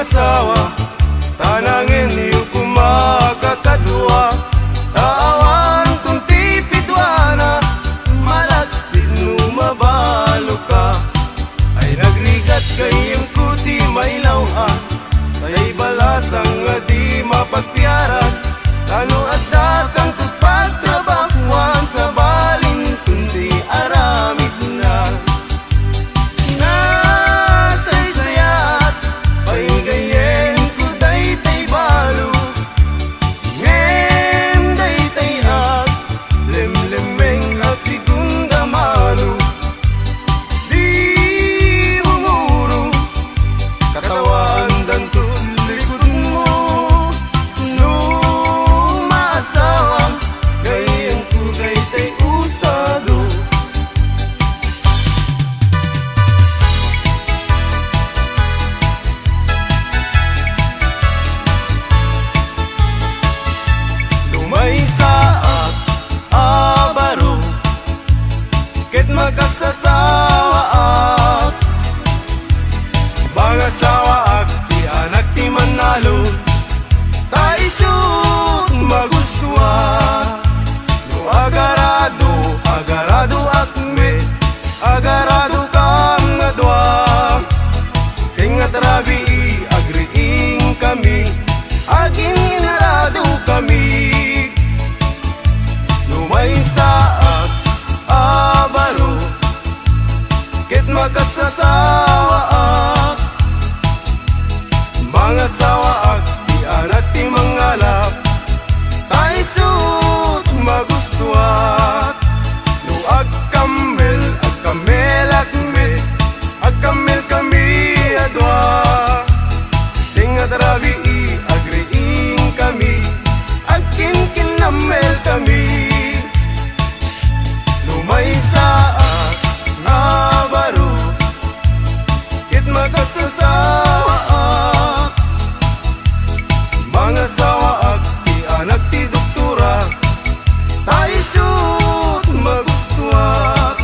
asawa, tanangin niyo kumakakadwa. Tawan kung tipidwana, malaksin lumabalo ka. Ay nagrigat kayong kuti mailaw ay balasang nga di mapagpiaran. Tano at dakang pagtrabahuan sa balin kundi aramid na. Nasaysayat paigayen ko daytay balo, ngem daytay at lemlemeng asigong damalo. Di mumuro katawaan danto likod mo, no maasawang gayen ko daytay usado. Lumaysa at abaro ket magkasasawa at bangasawa at di anak ti manalo. Taisut maguswa no agarado, agarado akme, agarado kam nga dwa. Tingat rabi agriing kami, aging inarado kami. Lumaysa at abaro ket magkasasawa at mga sawa at di anak ti mangalap. Taisut magustuhat no agkamel akme, agkamel kami adwa. Tingat rabi agriing kami, agkinkinamel kami. Lumaysa at abaro ket magkasasawa at mga sawa at di anak ti doktora. Taisut magustuhat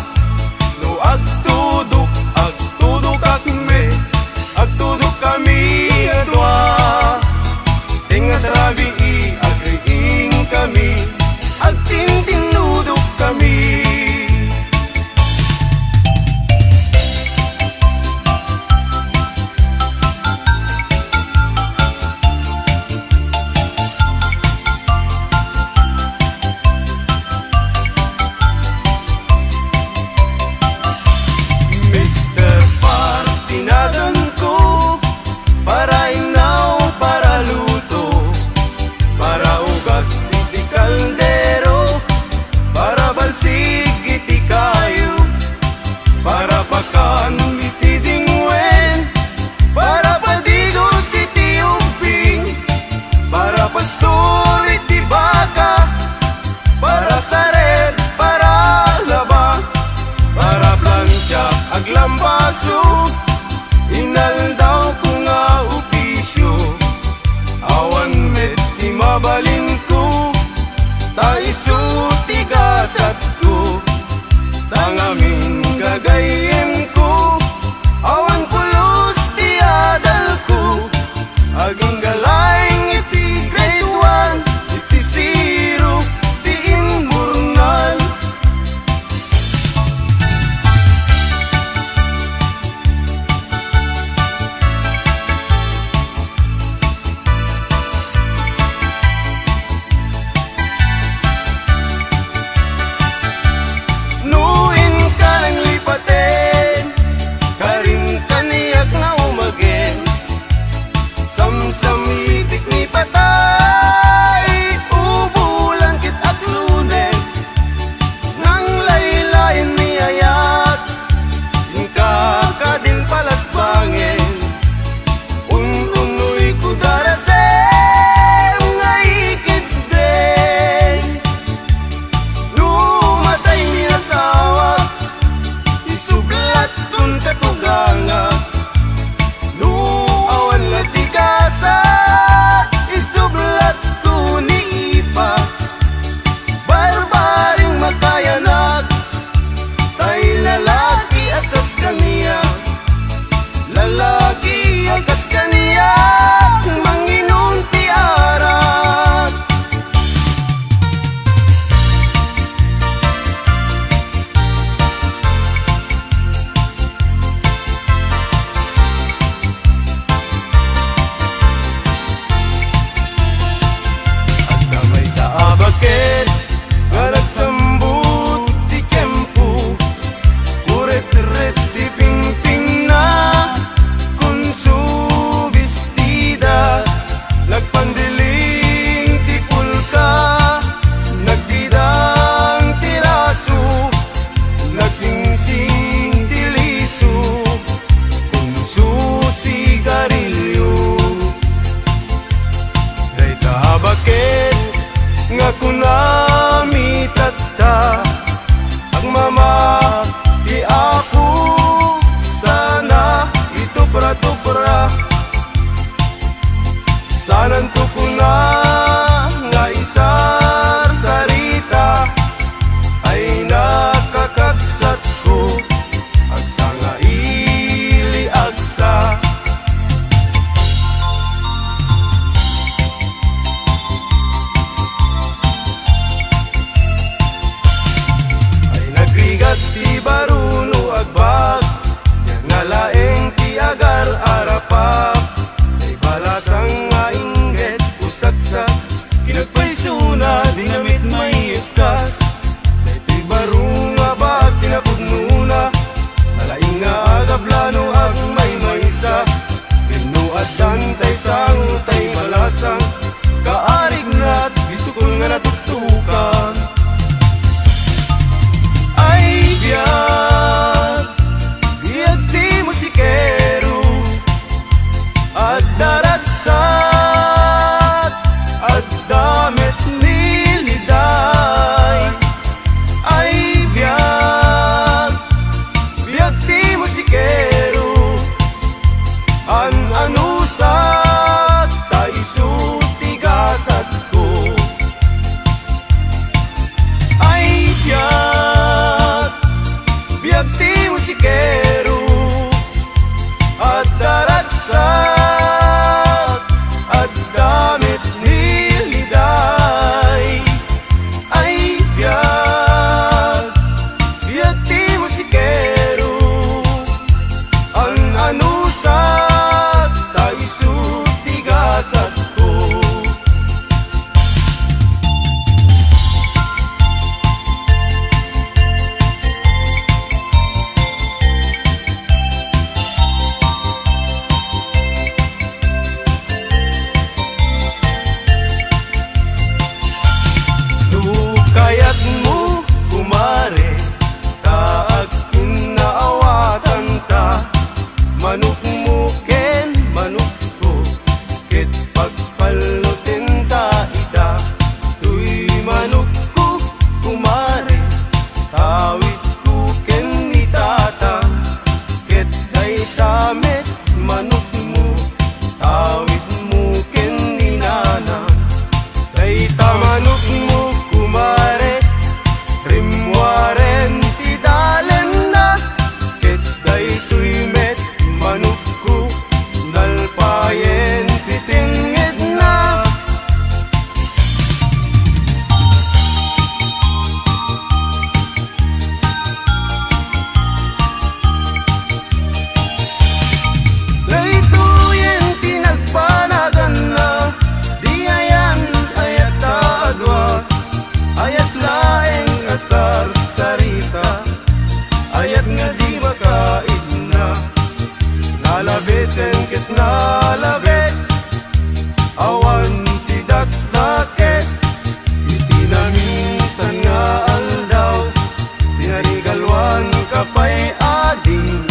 no agtudok akme, agtudok kami adwa. Tingat rabi agriing kami, agtintinudok kami. Mr. Partinagan ko, para inaw, para luto, para ugas iti kaldero, para balsig iti kayo, para pakan iti dingwen, para padigos iti ubing, para pastor iti baka, para saret, para laba, para plancha aglambaso, inaldaw ko nga opisyo. Awan met ti mabalin ko, taiso tigasat ko, tangamin gagayem ko. Awan pulos ti adal ko, aging galayng iti grade 1, iti zero, ti immurnal. Nuin ka ng lipate musikero at daragsat at damit niliday ay biyag ti musikero ang anusat ta isutigasat ko. Kaya't mo kumare taag kinaawatan ta manok mo ken manok ko ket pagpalutin ta ida tuy manok ko kumare tawid ko ken ni tata ket day tamet manok mo tawid mo ken ni nana day ta manok mo kumare rimwaren ti dalen na ket day tuymet manukku nalpayen ti tingid na. Laytuyen ti nagpanagan na di ayan ayat adwa ayat laeng asar sarita ayat nga di makaid na nalabesen ket nalabes awan ti dakdakes iti naminsan nga aldaw tinarigalwan kapay ading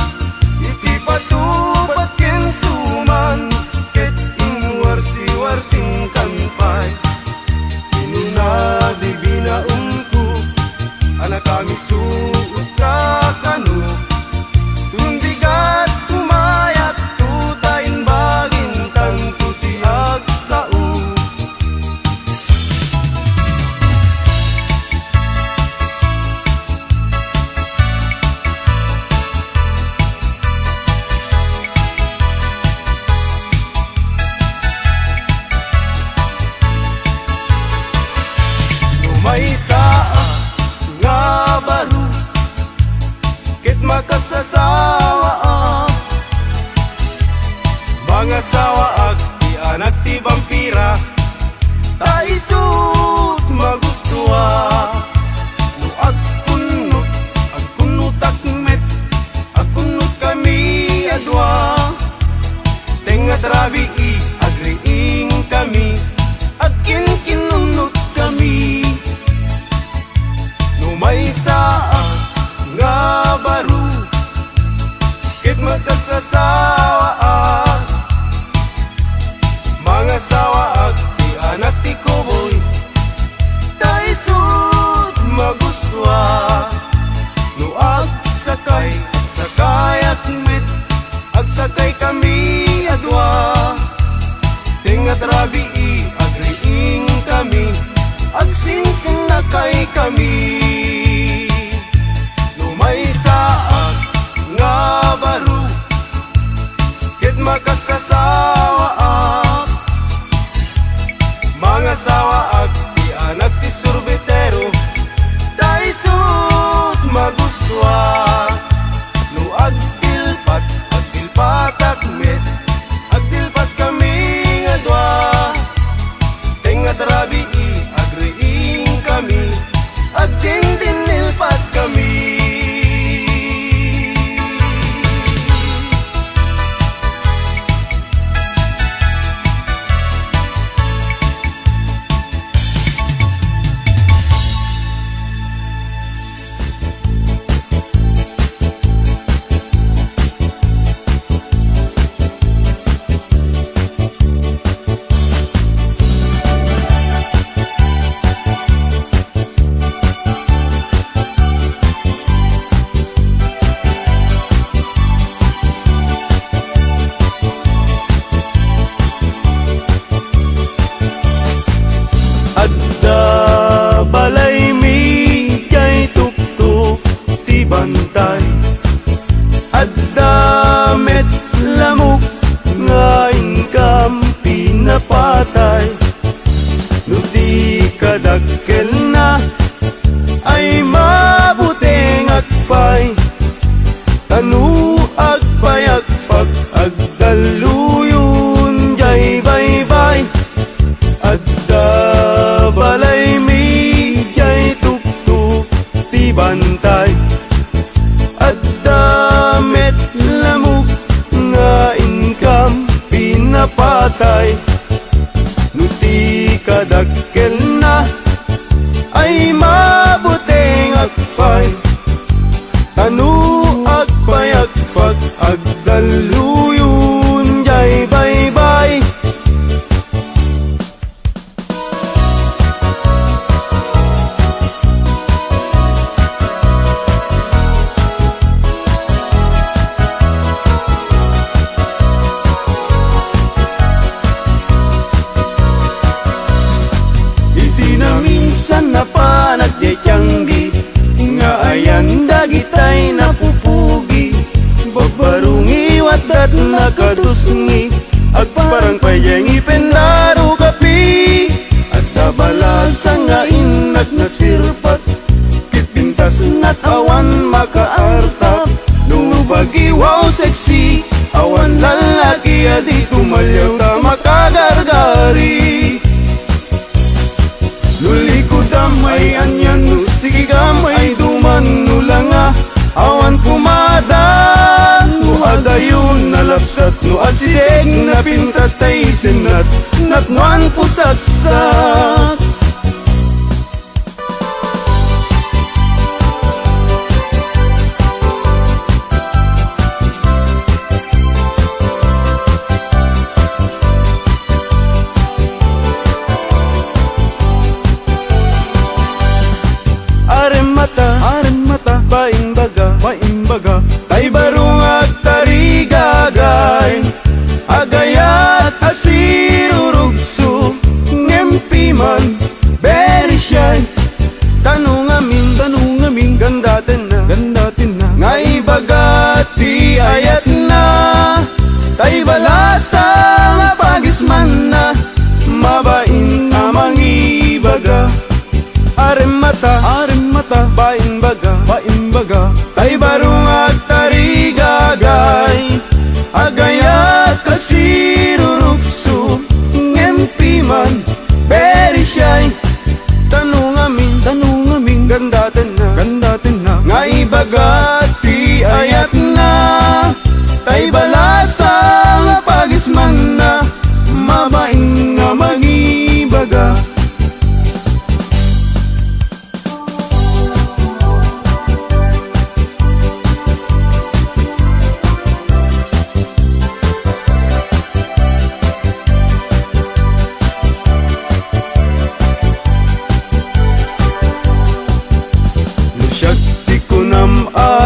iti patupat ken suman ket inwarsi-warsing kampay inuna di binaungku anak kami suot ka kanu tumbigat kumayat tutain bagin tang tutiag sao. May saa nga baro ket makasasawa mga sawa ag ti anak ti vampira ta isut magustuha no agkunot takmet agkunot kami adwa tenga trabi agriing kami agkin kinunot kami. May saa nga baro ket magkasasawa mga sawa ag ti anak ti kuboy ta isut magustuha no agsakay at met agsakay kami adwa tingat rabi agriing kami agsinsin na kay kami. May saag nga baro ket makasasawa mga sawa ag ti anak ti sorbetero ta isut magustuha no agtilpat akmet agtilpat kami nga dua tenga trabi agriing kami agtilpat Tanu agpayagpag agdaluyon jay baybay adda balay mi jay tuktuk ti bantay adda met lamok nga income pinapatay nuti kadakkel na ay mabuting agpay tanu agpayagpag agdaluyon jay baybay minsan na panagdi tiyanggi nga ayan dagitay napupugi babarungi wadat nakatusngi agparang payang ipendaro kapi at sabalasa nga inag na sirpat kitpintas na't awan makaartap nubagi wow sexy awan lalaki adi tumalyaw ta makagargari Luli ko damay anyan no sige gamay duman no langa awan kumada no adayon nalapsat no asideg na pintas tay senat natnuan pusatsat Aremata, baimbaga tay barung at tarigagay agayat asirurugso ngempiman very shy tanong amin gandatin na ngay bagati ayat na tay balasa nga pagisman na mabain amang ibaga Aremata, baimbaga tay barung at tarigagay agayat kasirurugso ngempiman very shy tanong amin gandatin na nga ibagati ayat na tay balasa nga pagisman na mabaing nga magibaga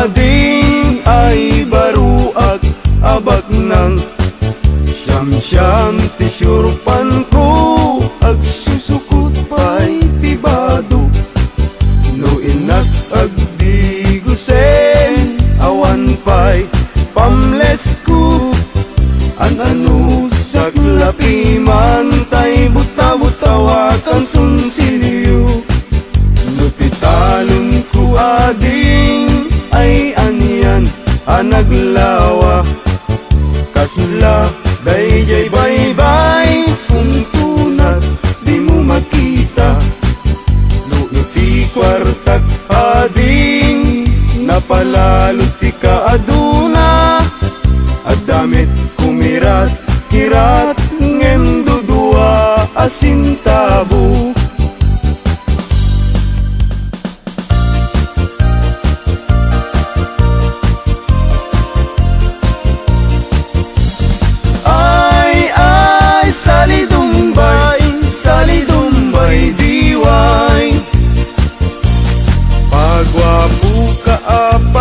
ading ay baruak abag ng siyam tisyurpan ko agsusukot pa'y tibado no inas agdigusen awan pa'y pamles ko ano saklapi man tay buta-butawakan sunsilyo no pitalon ko ading ay anyan anaglawa kasla dayjay baybay kung tunat di mo makita no iti kwartak ading napalalot ti kaaduna at damit kumirat kirat ngem dudua asintabo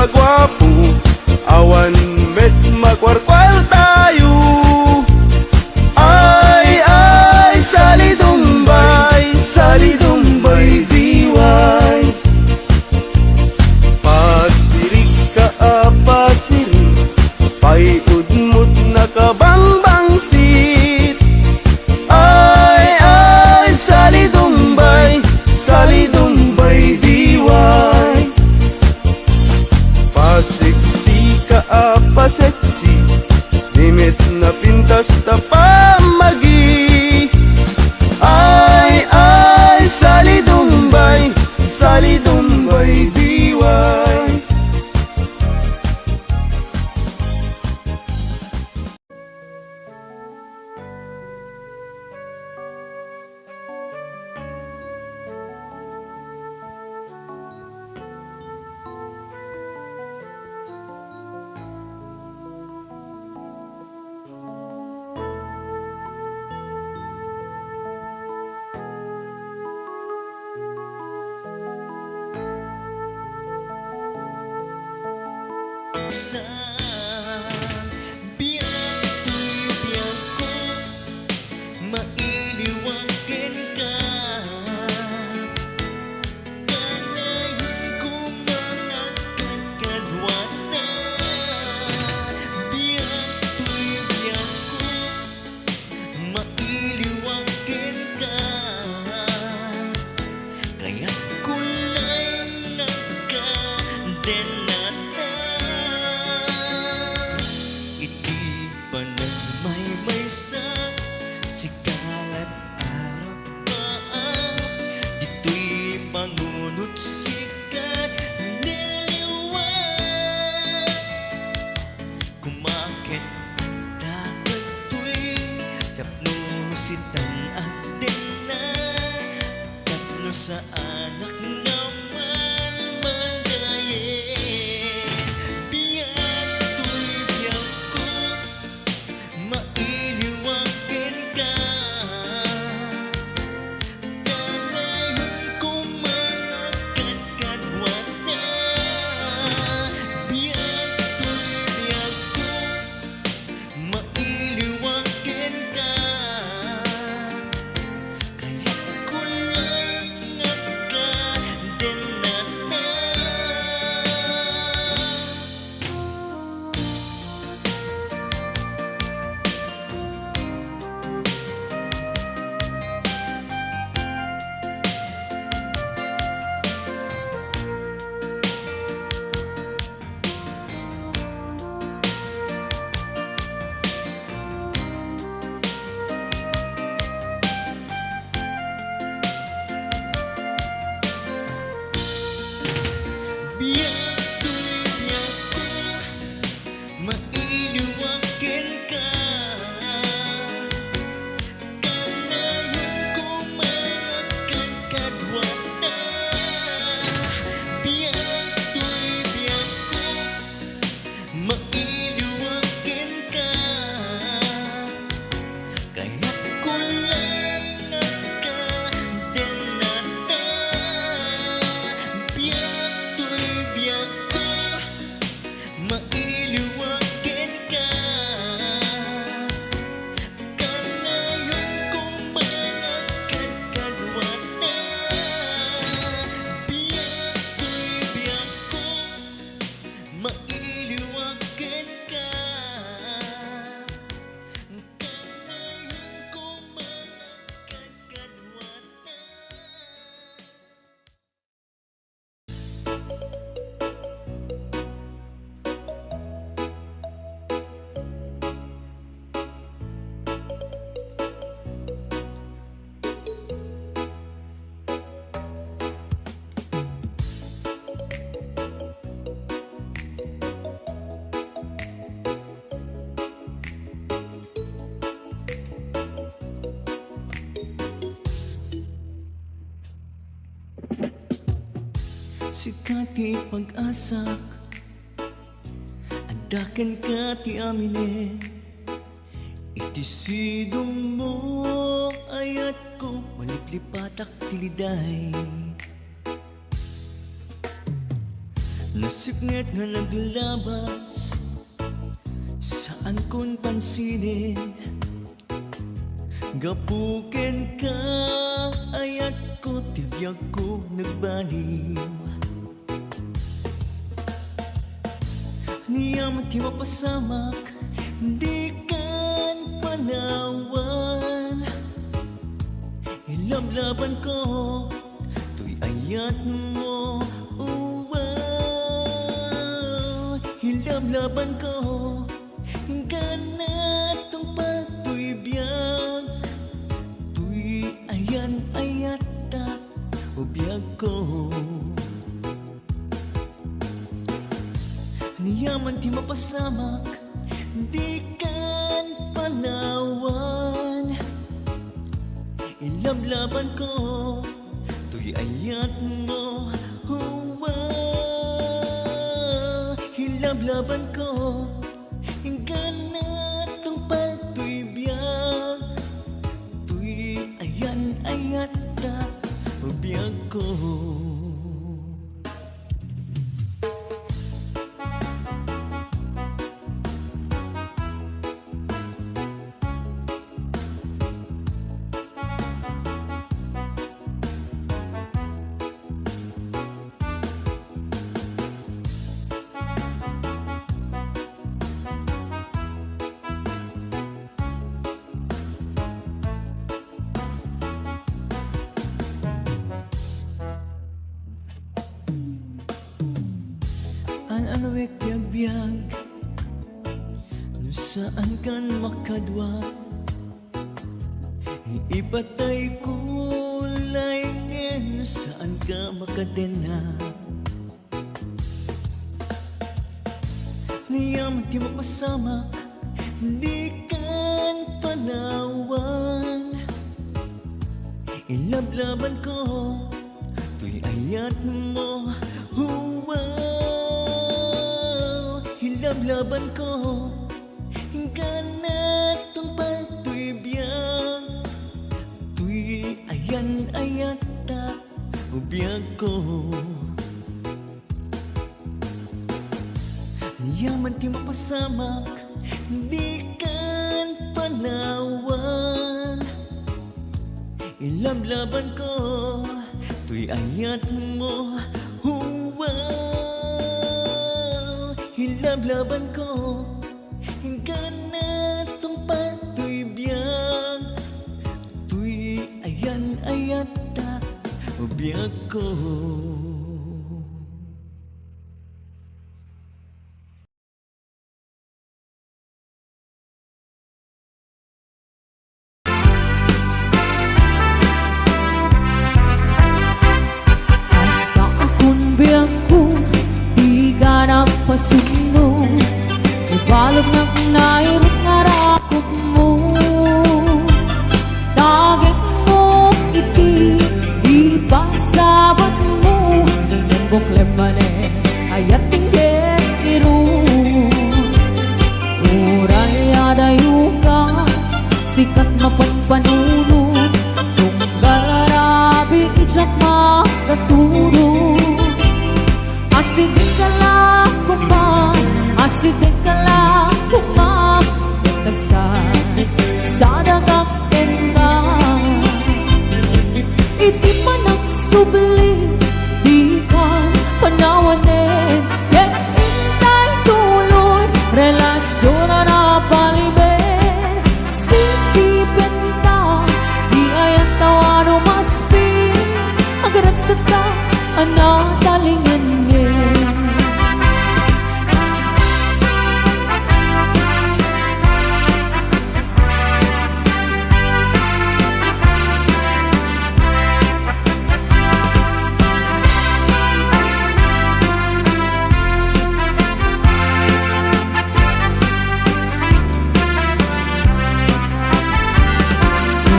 pagwapo awan met magwarkwal tayo ay salidumbay diway pasirik ka pasirik paiudmut na kabangbangsit ay salidumbay diway pasiksi ka paseksi Limit na pintas ta pamagi Ay, sali dumbay diway Sa biyak ko, mailiwakin ka. Kanahin ko mga kadkadwata. Biyak ko, mailiwakin ka. Kaya ko lang nagkadenata. Iti pa ng may sikalat araw pa. Dito'y pangunot sikat niliwan. Kumakit dagat to'y tapno sitan at na. Tapno sa anak naman magayin. Biyak ko, mailiwakin ka. Kanahin ko mga kadkadwata. Biyak ko, mailiwakin ka. Kaya ko lang nagkadenata. Biyak ko, mailiwakin ka. Kanahin ko mga kadkadwata. Biyak ko, mailiwakin ka. Kaya ko lang nagkadenata. Biyak ko, mailiwakin ka. Kanahin ko mga kadkadwata. Biyak ko, mailiwakin ka. Kanahin ko mga kadkadwata. Sikat ti pag-asak, andakan ka ti amine. Iti sidong mo ayat ko, maliplipatak tiliday. Nasipnget nga naglabas, saan kon pansinin. Gapuken ka ayat ko, tibiyag ko nagbaliw. Niyam ti mapasamak, di kan panawan. Ilablaban ko, tuy ayat mo. Hilab Ilablaban ko ganat tong pato'y biyag. Tuy ayan ayata o biyag ko. Niyaman ti mapasamak, di kan panawan. Ilablaban ko, tuy ayat mo, huwa. Ilablaban ko, ganat tong pato'y biyag. Tuy ayan ayata o biyag ko. Ano biyag no saan kan makadwa, ipatay ko laingin no saan ka makadena. Niyam di mapasamak, di kan panawan. Ilablaban ko, tuy ayat mo, huwa. Ilablaban ko, ganat tong pato'y biyag. Tuy ayan ayata o biyag ko. Niyaman ti mapasamak, di kan panawan. Ilablaban ko, tuy ayat mo, huwa. Ilablaban ko, ganat tong pato'y biyag. Tuy ayan ayata o biyag ko. Pasino, ibalog ng nairot nga rakot mo. Dagit mo iti, ipasabat mo. Buklem mane, ayat tingget iru. Uray adayo ka, sikat mapagpanuno. Tunggal arabi, itsak makaturo. Asigin ka lang kuma, asigin ka lang kuma. Nagsan sa dagak ka. Iti pa nagsubli, di ka panawanin. Yet intay tuloy, relasyon na napalimin. Sisipin ka, di ayan tawa no maspin. Agarat sa ka, anatalingan niya.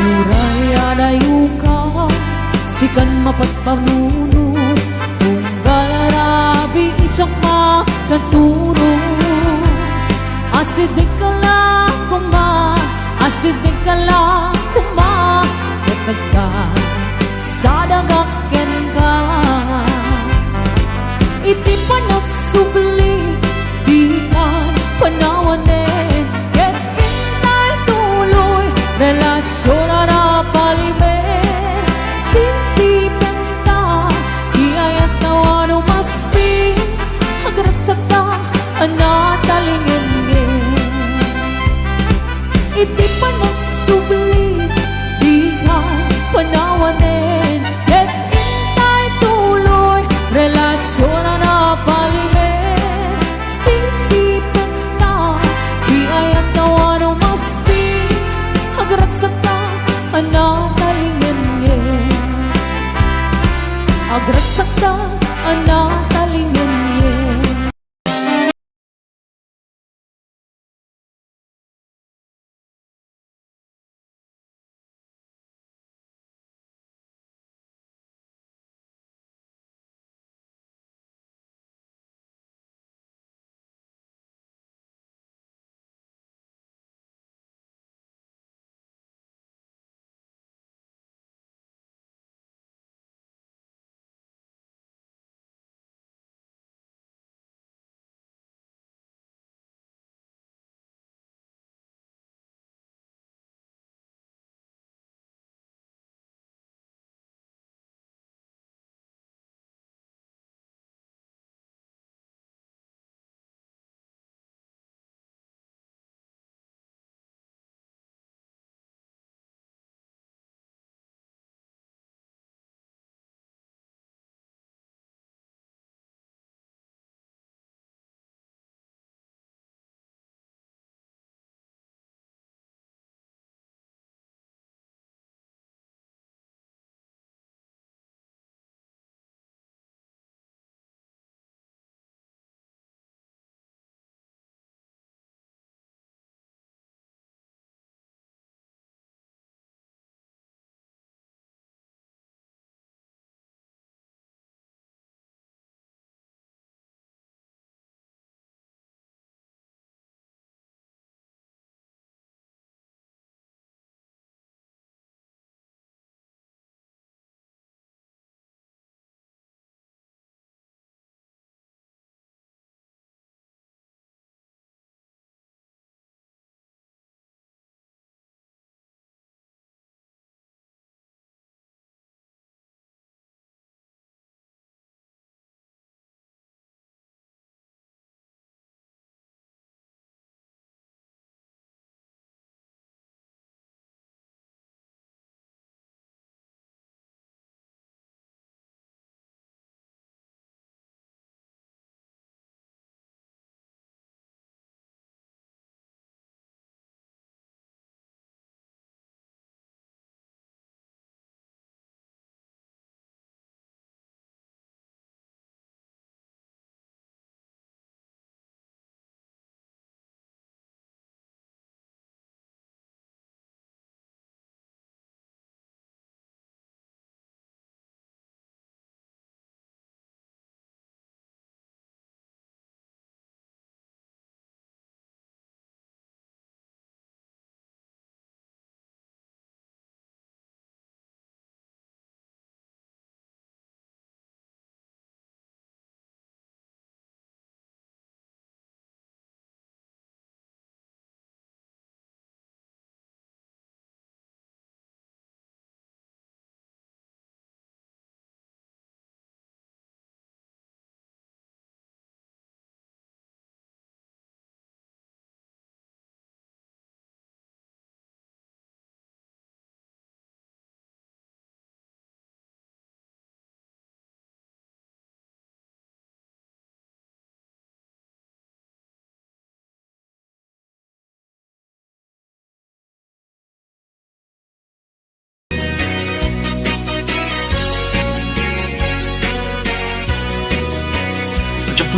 Uray adayo ka, sikan mapagpanunod. Tunggal arabi, itsak makaturo. Asidik ka lang kuma, asidik ka lang kuma. Nagsan sa dagaken ka. Iti pa nagsubli, di ka panawanin. Yet intay tuloy, relasyon na napalimin. Sisipin ka, di ayat nawa no maspin. Agaragsak ka, anatalingin. Iti pa nagsubli, di ka panawanin. Yet intay tuloy, relasyon na napalimin.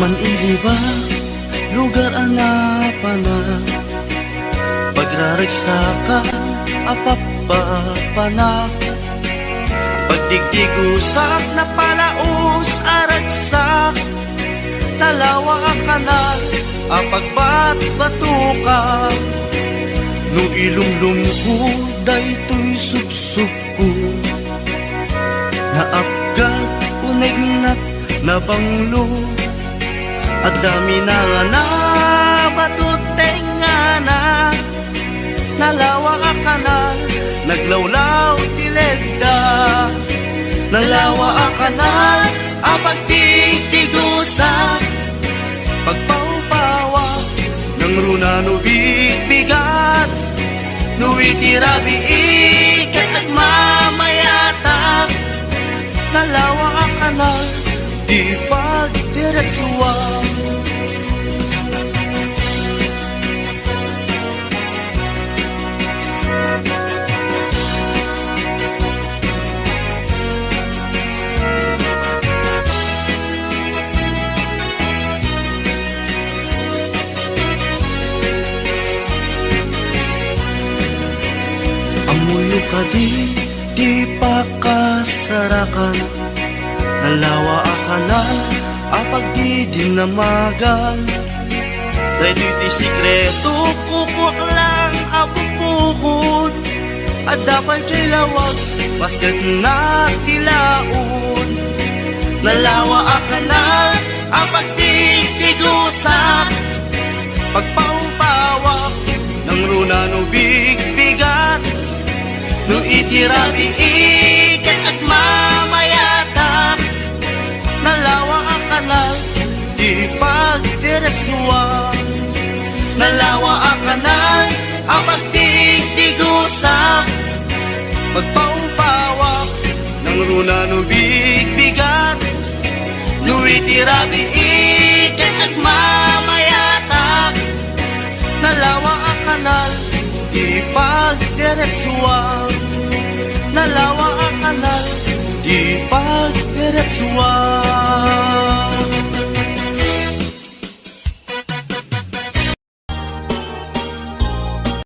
man iliba, lugar anapana, pagraragsakan, apapapana, pagdigdigusak na palaos aragsak, talawa kanal, apagbat-batuka, no ilumlum ko, daytoy subsub ko, naapgat unegnat na banglo, at dami na nga na batuteng nga na, nalawa ka kanal, naglawlaw tilegda, nalawa ka kanal, apagtigtigusa, pagpaupawa, ng runano bigbigat, nuitirabi ikat at mamayata, nalawa ka kanal, di pagdiretsuwa. Amuyo ka di pa kasarakan, nalawa akanal, apag di dinamagan, dahil di sikreto, kukwak lang apupukod, at dapat kay lawag, pasit na tilaon, nalawa akanal, apag di tigusak, pagpaumpawak, ng runano bigbigat, no itirabi ikat at mamayata, nalawa ang kanal, di pagdiretsuwa, nalawa ang kanal, ang pagtigtigusa, pagpaumpawak, ng runano bigbigat, no itirabi ikat at mamayata, nalawa ang kanal, di pagdiretsuwa, nalawa ang kanal, di pagdiretsuwa.